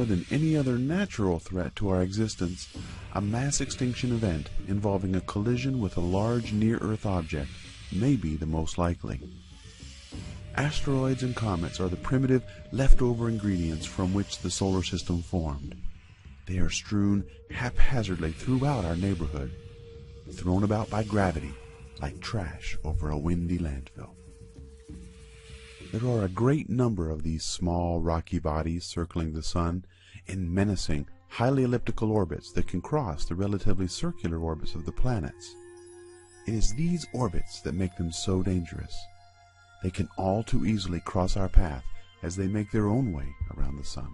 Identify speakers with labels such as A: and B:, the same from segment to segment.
A: More than any other natural threat to our existence, a mass extinction event involving a collision with a large near-Earth object may be the most likely. Asteroids and comets are the primitive leftover ingredients from which the solar system formed. They are strewn haphazardly throughout our neighborhood, thrown about by gravity like trash over a windy landfill. There are a great number of these small rocky bodies circling the Sun in menacing, highly elliptical orbits that can cross the relatively circular orbits of the planets. It is these orbits that make them so dangerous. They can all too easily cross our path as they make their own way around the Sun.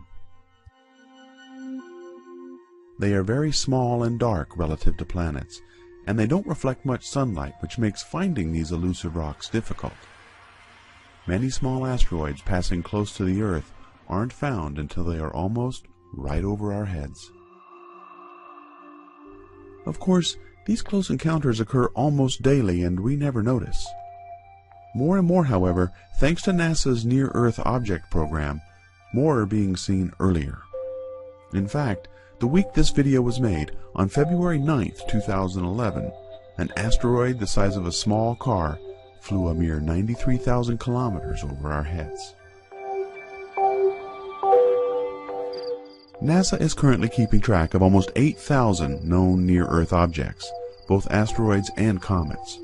A: They are very small and dark relative to planets, and they don't reflect much sunlight, which makes finding these elusive rocks difficult. Many small asteroids passing close to the Earth aren't found until they are almost right over our heads. Of course, these close encounters occur almost daily and we never notice. More and more, however, thanks to NASA's Near-Earth Object Program, more are being seen earlier. In fact, the week this video was made, on February 9th, 2011, an asteroid the size of a small car flew a mere 93,000 kilometers over our heads. NASA is currently keeping track of almost 8,000 known near-Earth objects, both asteroids and comets.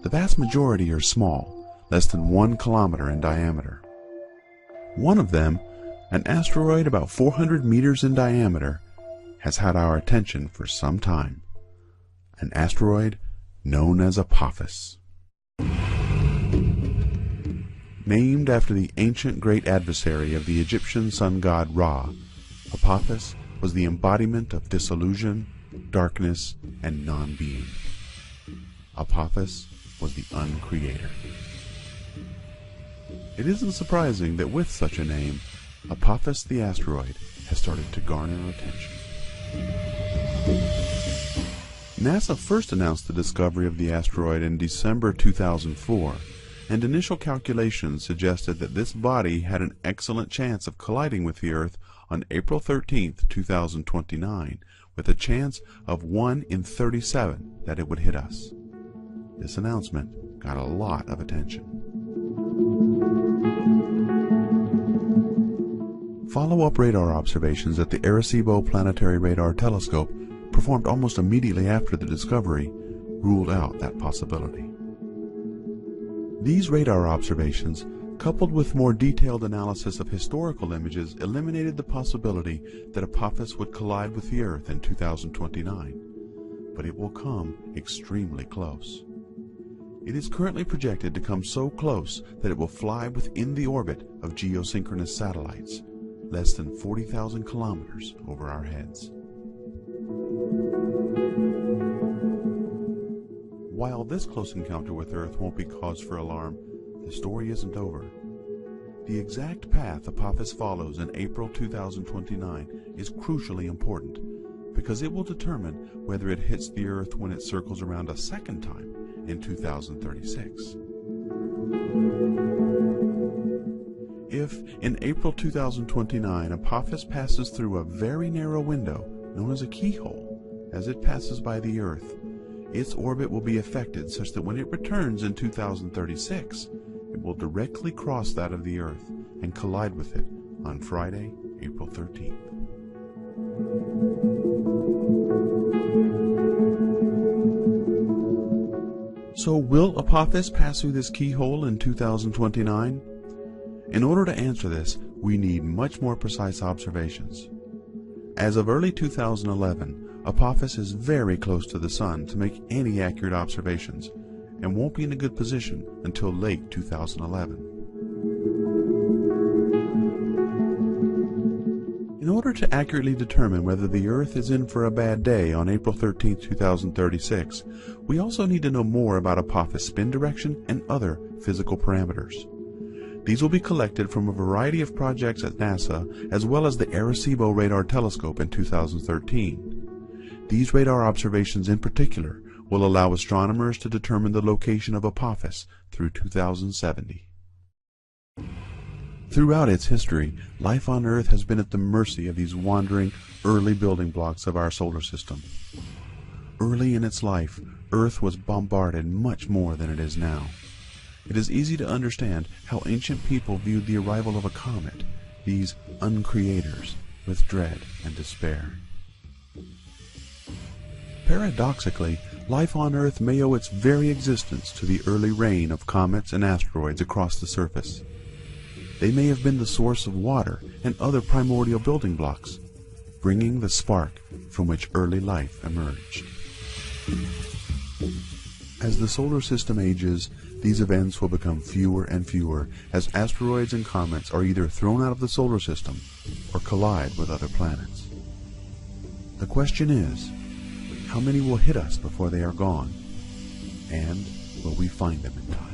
A: The vast majority are small, less than 1 kilometer in diameter. One of them, an asteroid about 400 meters in diameter, has had our attention for some time. An asteroid known as Apophis. Named after the ancient great adversary of the Egyptian sun god Ra, Apophis was the embodiment of disillusion, darkness, and non-being. Apophis was the uncreator. It isn't surprising that with such a name, Apophis the asteroid has started to garner attention. NASA first announced the discovery of the asteroid in December 2004, and initial calculations suggested that this body had an excellent chance of colliding with the Earth on April 13, 2029, with a chance of 1 in 37 that it would hit us. This announcement got a lot of attention. Follow-up radar observations at the Arecibo Planetary Radar Telescope, performed almost immediately after the discovery, ruled out that possibility. These radar observations, coupled with more detailed analysis of historical images, eliminated the possibility that Apophis would collide with the Earth in 2029, but it will come extremely close. It is currently projected to come so close that it will fly within the orbit of geosynchronous satellites, less than 40,000 kilometers over our heads. While this close encounter with Earth won't be cause for alarm, the story isn't over. The exact path Apophis follows in April 2029 is crucially important, because it will determine whether it hits the Earth when it circles around a second time in 2036. If, in April 2029, Apophis passes through a very narrow window known as a keyhole as it passes by the Earth, its orbit will be affected such that when it returns in 2036, it will directly cross that of the Earth and collide with it on Friday, April 13th. So will Apophis pass through this keyhole in 2029? In order to answer this, we need much more precise observations. As of early 2011, Apophis is very close to the Sun to make any accurate observations, and won't be in a good position until late 2011. In order to accurately determine whether the Earth is in for a bad day on April 13, 2036, we also need to know more about Apophis' spin direction and other physical parameters. These will be collected from a variety of projects at NASA, as well as the Arecibo Radar Telescope in 2013. These radar observations in particular will allow astronomers to determine the location of Apophis through 2070. Throughout its history, life on Earth has been at the mercy of these wandering, early building blocks of our solar system. Early in its life, Earth was bombarded much more than it is now. It is easy to understand how ancient people viewed the arrival of a comet, these uncreators, with dread and despair. Paradoxically, life on Earth may owe its very existence to the early reign of comets and asteroids across the surface. They may have been the source of water and other primordial building blocks, bringing the spark from which early life emerged. As the solar system ages, these events will become fewer and fewer as asteroids and comets are either thrown out of the solar system or collide with other planets. The question is, how many will hit us before they are gone? And will we find them in time?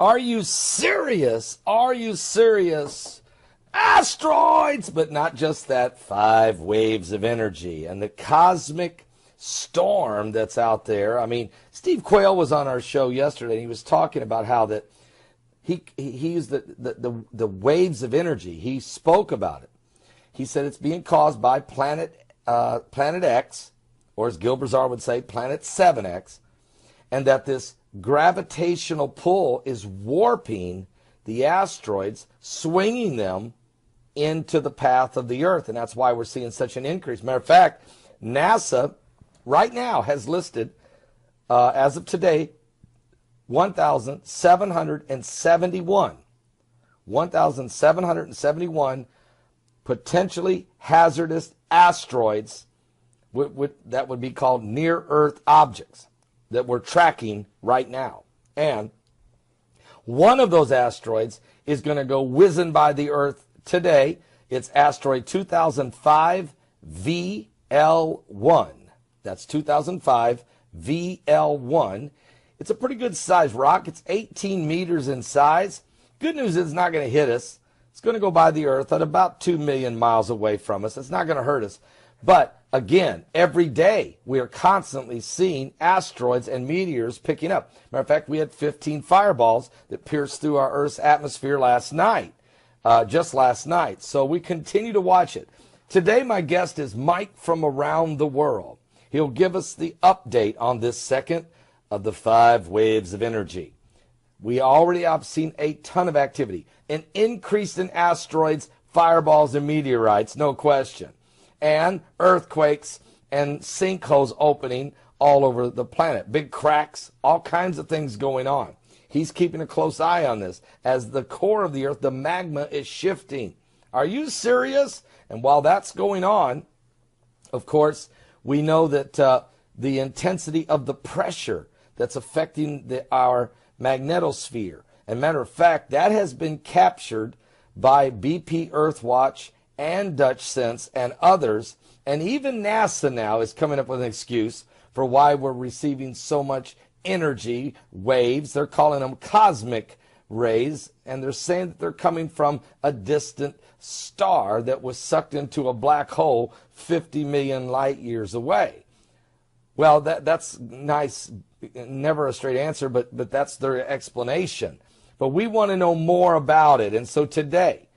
B: Are you serious? Are you serious? Asteroids! But not just that, 5 waves of energy and the cosmic storm that's out there. I mean, Steve Quayle was on our show yesterday and he was talking about how that he used the waves of energy. He spoke about it. He said it's being caused by planet X, or as Gil Brazar would say, planet 7X, and that this gravitational pull is warping the asteroids, swinging them into the path of the Earth, and that's why we're seeing such an increase. Matter of fact, NASA right now has listed, as of today, 1,771 potentially hazardous asteroids that would be called near-Earth objects that we're tracking right now. And one of those asteroids is going to go whizzing by the Earth today. It's asteroid 2005 VL1. That's 2005 VL1. It's a pretty good size rock. It's 18 meters in size. Good news is it's not going to hit us. It's going to go by the Earth at about 2 million miles away from us. It's not going to hurt us. But again, every day we are constantly seeing asteroids and meteors picking up. Matter of fact, we had 15 fireballs that pierced through our Earth's atmosphere last night, just last night. So we continue to watch it. Today, my guest is Mike from around the world. He'll give us the update on this second of the 5 waves of energy. We already have seen a ton of activity, an increase in asteroids, fireballs, and meteorites, no question, and earthquakes and sinkholes opening all over the planet. Big cracks, all kinds of things going on. He's keeping a close eye on this. As the core of the Earth, the magma is shifting. Are you serious? And while that's going on, of course, we know that the intensity of the pressure that's affecting our magnetosphere. And matter of fact, that has been captured by BP Earthwatch and Dutch Sense and others, and even NASA now is coming up with an excuse for why we're receiving so much energy waves. They're calling them cosmic rays, and they're saying that they're coming from a distant star that was sucked into a black hole 50 million light years away. Well, that's nice, never a straight answer, but that's their explanation. But we want to know more about it, and so today,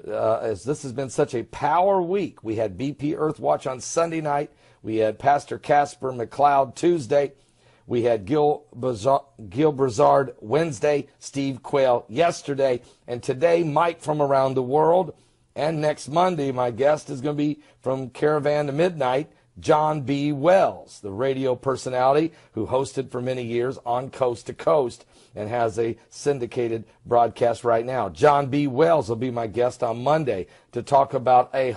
B: as this has been such a power week, we had BP Earthwatch on Sunday night, we had Pastor Casper McLeod Tuesday, we had Gil Brazard Wednesday, Steve Quayle yesterday, and today Mike from around the world. And next Monday, my guest is going to be from Caravan to Midnight, John B. Wells, the radio personality who hosted for many years on Coast to Coast and has a syndicated broadcast right now. John B. Wells will be my guest on Monday to talk about a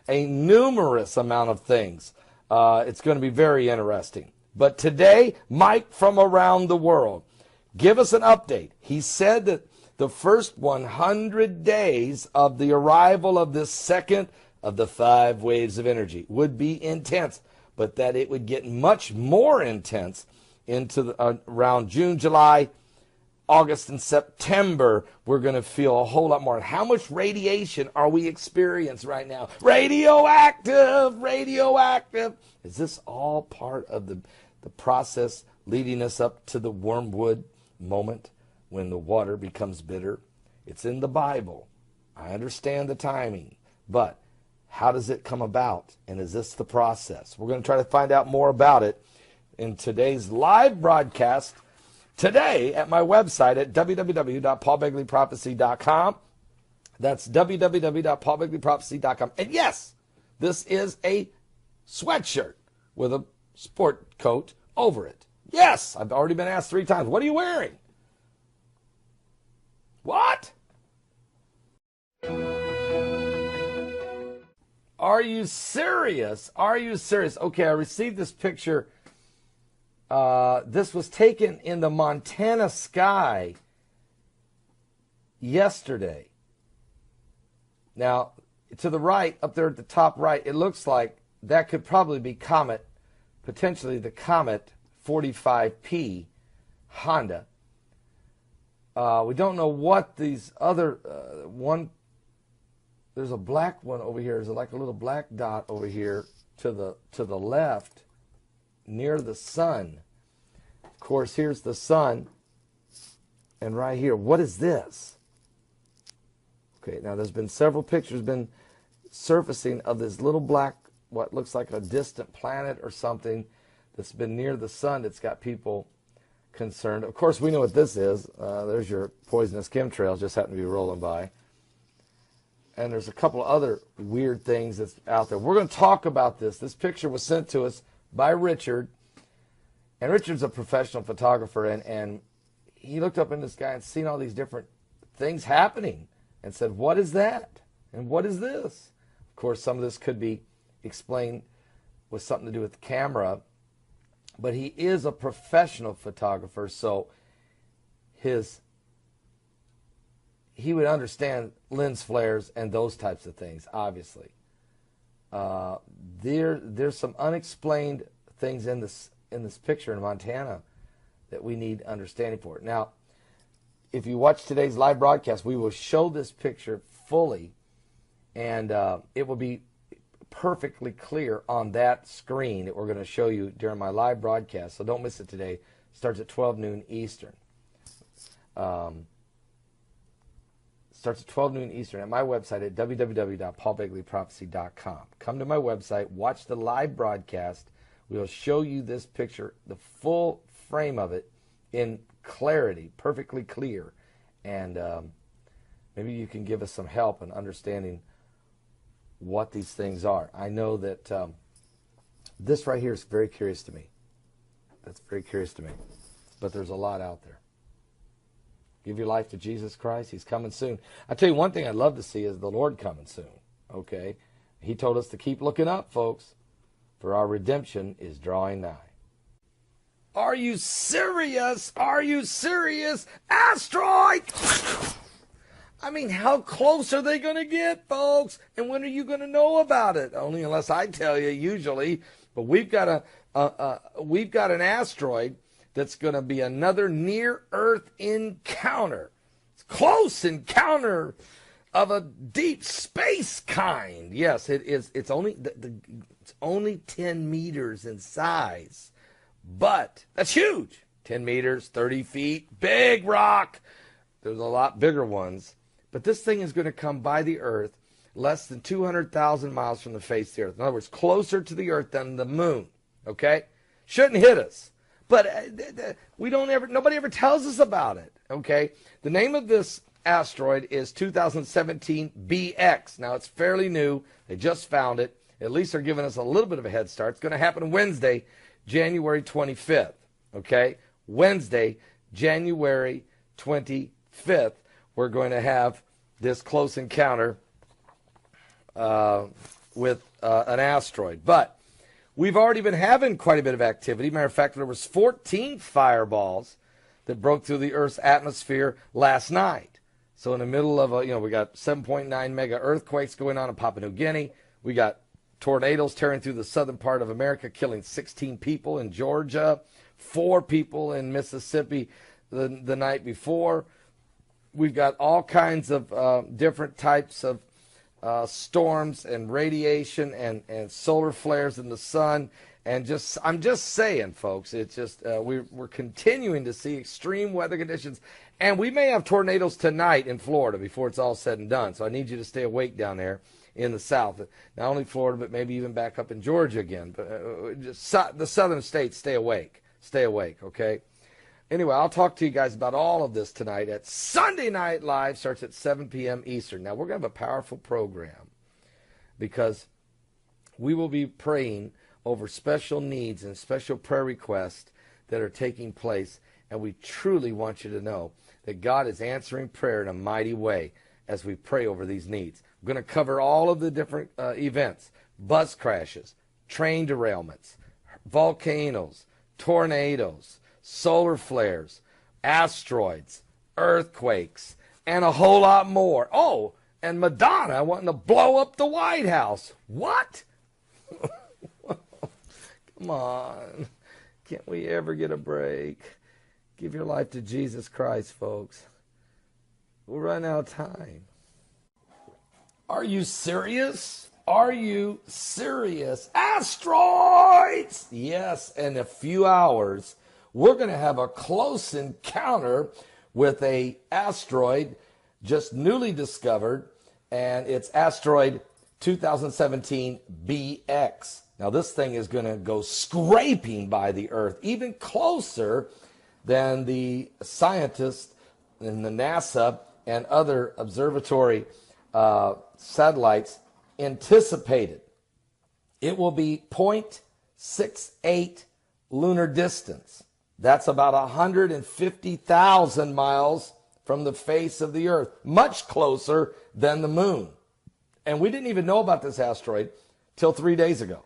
B: numerous amount of things. It's going to be very interesting. But today, Mike from around the world, give us an update. He said that the first 100 days of the arrival of this second of the 5 waves of energy would be intense, but that it would get much more intense into around June, July, August, and September. We're going to feel a whole lot more. And how much radiation are we experiencing right now? Radioactive, radioactive. Is this all part of the process leading us up to the wormwood moment when the water becomes bitter? It's in the Bible. I understand the timing, but how does it come about? And is this the process? We're going to try to find out more about it in today's live broadcast today at my website at www.paulbegleyprophecy.com. That's www.paulbegleyprophecy.com. And yes, this is a sweatshirt with a sport coat over it. Yes, I've already been asked 3 times, what are you wearing? What? Are you serious? Are you serious? Okay, I received this picture. This was taken in the Montana sky yesterday. Now, to the right, up there at the top right, it looks like that could probably be Comet, potentially the Comet 45P Honda. We don't know what these other one. There's a black one over here. There's like a little black dot over here to the left near the sun. Of course, here's the sun. And right here, what is this? Okay, now there's been several pictures been surfacing of this little black, what looks like a distant planet or something that's been near the sun that's got people concerned. Of course, we know what this is. There's your poisonous chemtrails just happen to be rolling by. And there's a couple of other weird things that's out there. We're going to talk about this. This picture was sent to us by Richard. And Richard's a professional photographer. And he looked up in the sky and seen all these different things happening and said, what is that? And what is this? Of course, some of this could be explained with something to do with the camera. But he is a professional photographer, so he would understand lens flares and those types of things, obviously. There's some unexplained things in this picture in Montana that we need understanding for. Now, if you watch today's live broadcast, we will show this picture fully, and it will be perfectly clear on that screen that we're going to show you during my live broadcast. So don't miss it today. It starts at 12 noon Eastern. Starts at 12 noon Eastern at my website at www.paulbegleyprophecy.com. Come to my website, watch the live broadcast. We'll show you this picture, the full frame of it in clarity, perfectly clear. And maybe you can give us some help in understanding what these things are. I know that this right here is very curious to me. That's very curious to me. But there's a lot out there. Give your life to Jesus Christ. He's coming soon. I tell you one thing I'd love to see is the Lord coming soon. Okay? He told us to keep looking up, folks, for our redemption is drawing nigh. Are you serious? Are you serious? Asteroid! I mean, how close are they going to get, folks? And when are you going to know about it? Only unless I tell you, usually. But we've got an asteroid that's going to be another near-Earth encounter. It's close encounter of a deep space kind. Yes, it is. It's only it's only 10 meters in size, but that's huge. 10 meters, 30 feet, big rock. There's a lot bigger ones. But this thing is going to come by the Earth less than 200,000 miles from the face of the Earth. In other words, closer to the Earth than the moon. Okay? Shouldn't hit us. But nobody ever tells us about it. Okay? The name of this asteroid is 2017 BX. Now, it's fairly new. They just found it. At least they're giving us a little bit of a head start. It's going to happen Wednesday, January 25th. Okay? Wednesday, January 25th. We're going to have this close encounter with an asteroid. But we've already been having quite a bit of activity. Matter of fact, there was 14 fireballs that broke through the Earth's atmosphere last night. So in the middle of we got 7.9 mega earthquakes going on in Papua New Guinea. We got tornadoes tearing through the southern part of America, killing 16 people in Georgia, 4 people in Mississippi the night before. We've got all kinds of different types of storms and radiation and solar flares in the sun. And I'm just saying, folks, it's just we're continuing to see extreme weather conditions. And we may have tornadoes tonight in Florida before it's all said and done. So I need you to stay awake down there in the south. Not only Florida, but maybe even back up in Georgia again. But just the southern states, stay awake. Stay awake, okay? Anyway, I'll talk to you guys about all of this tonight at Sunday Night Live. Starts at 7 p.m. Eastern. Now, we're going to have a powerful program because we will be praying over special needs and special prayer requests that are taking place. And we truly want you to know that God is answering prayer in a mighty way as we pray over these needs. We're going to cover all of the different events: bus crashes, train derailments, volcanoes, tornadoes, solar flares, asteroids, earthquakes, and a whole lot more. Oh, and Madonna wanting to blow up the White House. What? Come on. Can't we ever get a break? Give your life to Jesus Christ, folks. We'll run out of time. Are you serious? Are you serious? Asteroids! Yes, in a few hours, we're going to have a close encounter with an asteroid just newly discovered, and it's asteroid 2017 BX. Now, this thing is going to go scraping by the Earth, even closer than the scientists in the NASA and other observatory satellites anticipated. It will be 0.68 lunar distance. That's about 150,000 miles from the face of the Earth, much closer than the moon. And we didn't even know about this asteroid till 3 days ago.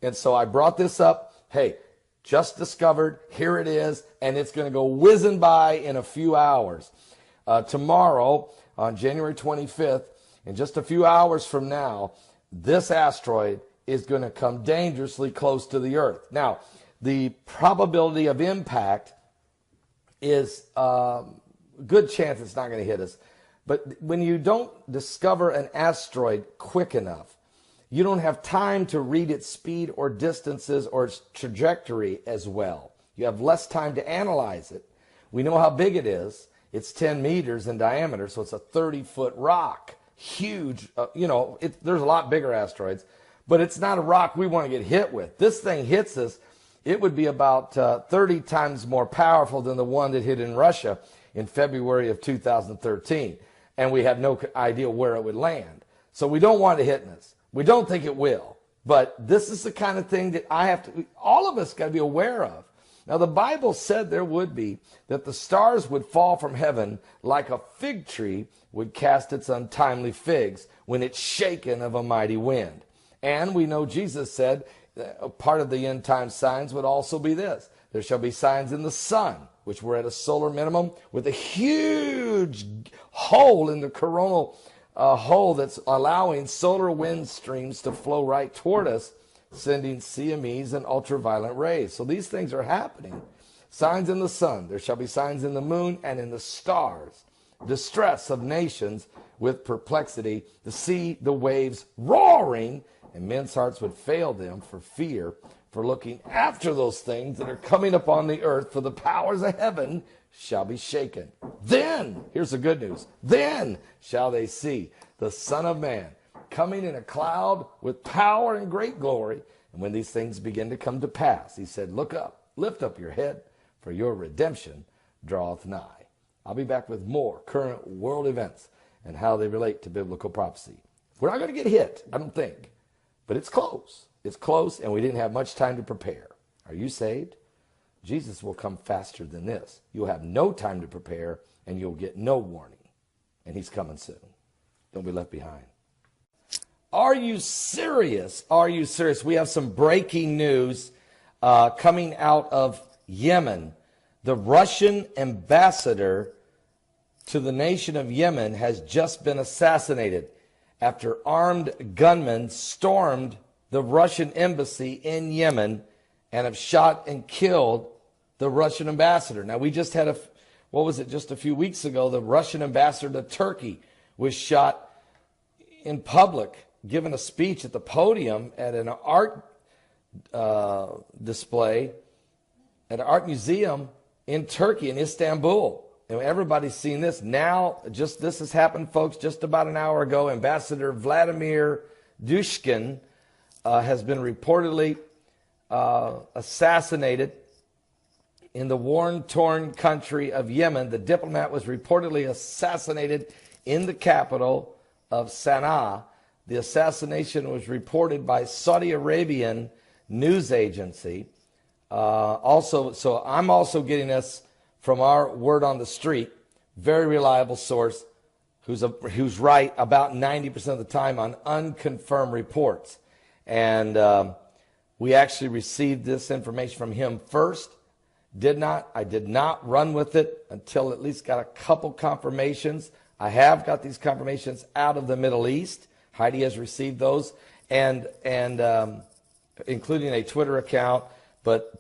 B: And so I brought this up. Hey, just discovered, here it is, and it's going to go whizzing by in a few hours. Tomorrow, on January 25th, in just a few hours from now, this asteroid is going to come dangerously close to the Earth. Now, the probability of impact is a good chance it's not going to hit us. But when you don't discover an asteroid quick enough, you don't have time to read its speed or distances or its trajectory as well. You have less time to analyze it. We know how big it is. It's 10 meters in diameter, so it's a 30-foot rock. Huge. There's a lot bigger asteroids, but it's not a rock we want to get hit with. This thing hits us, it would be about 30 times more powerful than the one that hit in Russia in February of 2013. And we have no idea where it would land. So we don't want it hitting us. We don't think it will. But this is the kind of thing that all of us got to be aware of. Now, the Bible said there would be, that the stars would fall from heaven like a fig tree would cast its untimely figs when it's shaken of a mighty wind. And we know Jesus said part of the end time signs would also be this: there shall be signs in the sun, which we're at a solar minimum, with a huge hole in the coronal hole that's allowing solar wind streams to flow right toward us, sending CMEs and ultraviolet rays. So these things are happening. Signs in the sun. There shall be signs in the moon and in the stars. Distress of nations with perplexity. To see the waves roaring, and men's hearts would fail them for fear, for looking after those things that are coming upon the earth, for the powers of heaven shall be shaken. Then, here's the good news, then shall they see the Son of Man coming in a cloud with power and great glory. And when these things begin to come to pass, he said, look up, lift up your head, for your redemption draweth nigh. I'll be back with more current world events and how they relate to biblical prophecy. We're not going to get hit, I don't think, but it's close. It's close, and we didn't have much time to prepare. Are you saved? Jesus will come faster than this. You'll have no time to prepare, and you'll get no warning. And he's coming soon. Don't be left behind. Are you serious? Are you serious? We have some breaking news coming out of Yemen. The Russian ambassador to the nation of Yemen has just been assassinated. after armed gunmen stormed the Russian embassy in Yemen and have shot and killed the Russian ambassador. Now, we just had just a few weeks ago, the Russian ambassador to Turkey was shot in public, given a speech at the podium at an art display at an art museum in Turkey, in Istanbul. And everybody's seen this. Now, this has happened, folks, just about an hour ago. Ambassador Vladimir Dushkin has been reportedly assassinated in the war-torn country of Yemen. The diplomat was reportedly assassinated in the capital of Sana'a. The assassination was reported by Saudi Arabian news agency. So I'm also getting this from our word on the street, very reliable source, who's right about 90% of the time on unconfirmed reports. And we actually received this information from him first. I did not run with it until at least got a couple confirmations. I have got these confirmations out of the Middle East. Heidi has received those, and including a Twitter account, but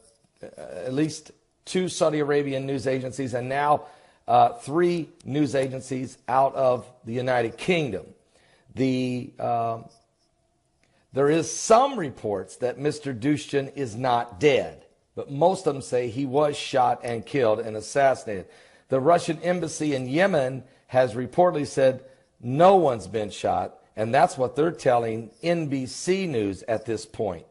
B: at least 2 Saudi Arabian news agencies, and now 3 news agencies out of the United Kingdom. There is some reports that Mr. Dushkin is not dead, but most of them say he was shot and killed and assassinated. The Russian embassy in Yemen has reportedly said no one's been shot, and that's what they're telling NBC News at this point.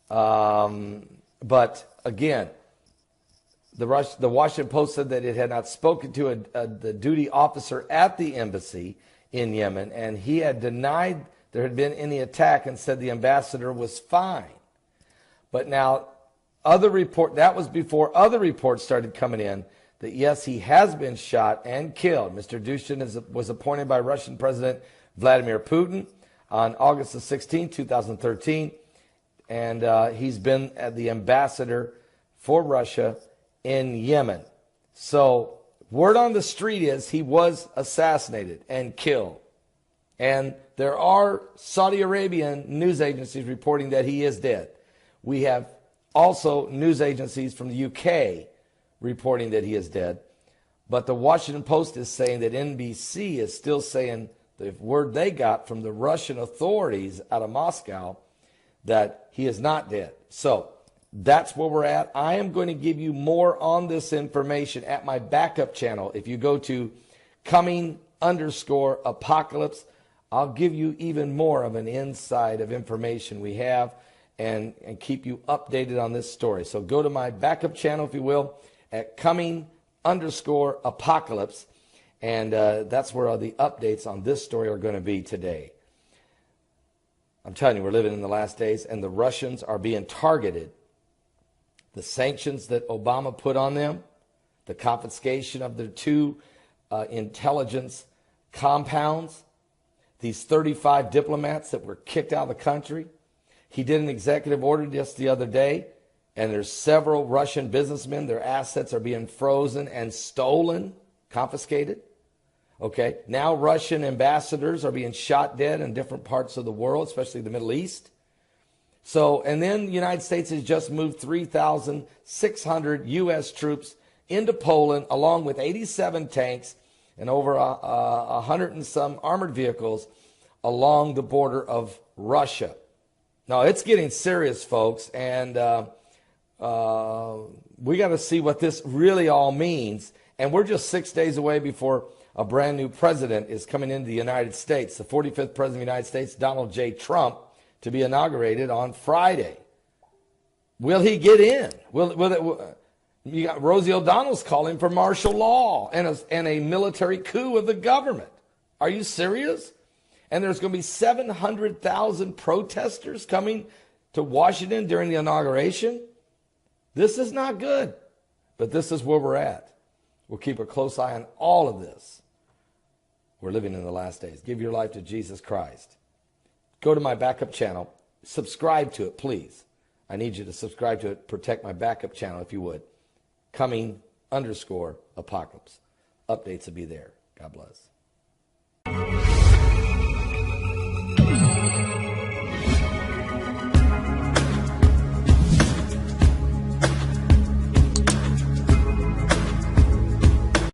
B: But again, the Washington Post said that it had not spoken to the duty officer at the embassy in Yemen, and he had denied there had been any attack and said the ambassador was fine. But now, that was before other reports started coming in that yes, he has been shot and killed. Mr. Dushkin was appointed by Russian President Vladimir Putin on August the 16th, 2013, and he's been the ambassador for Russia in Yemen. So word on the street is he was assassinated and killed. And there are Saudi Arabian news agencies reporting that he is dead. We have also news agencies from the UK reporting that he is dead. But the Washington Post is saying that NBC is still saying the word they got from the Russian authorities out of Moscow that he is not dead. So that's where we're at. I am going to give you more on this information at my backup channel. If you go to coming_apocalypse, I'll give you even more of an insight of information we have and keep you updated on this story. So go to my backup channel, if you will, at coming_apocalypse. And that's where all the updates on this story are going to be today. I'm telling you, we're living in the last days, and the Russians are being targeted. The sanctions that Obama put on them, the confiscation of their 2 intelligence compounds, these 35 diplomats that were kicked out of the country. He did an executive order just the other day, and there's several Russian businessmen, their assets are being frozen and stolen, confiscated. Okay, now Russian ambassadors are being shot dead in different parts of the world, especially the Middle East. So, and then the United States has just moved 3,600 U.S. troops into Poland, along with 87 tanks and over 100 and some armored vehicles along the border of Russia. Now, it's getting serious, folks, and we got to see what this really all means. And we're just 6 days away before a brand new president is coming into the United States, the 45th president of the United States, Donald J. Trump, to be inaugurated on Friday. Will he get in? You got Rosie O'Donnell's calling for martial law and a military coup of the government. Are you serious? And there's going to be 700,000 protesters coming to Washington during the inauguration. This is not good, but this is where we're at. We'll keep a close eye on all of this. We're living in the last days. Give your life to Jesus Christ. Go to my backup channel. Subscribe to it, please. I need you to subscribe to it. Protect my backup channel, if you would. Coming_apocalypse. Updates will be there. God bless.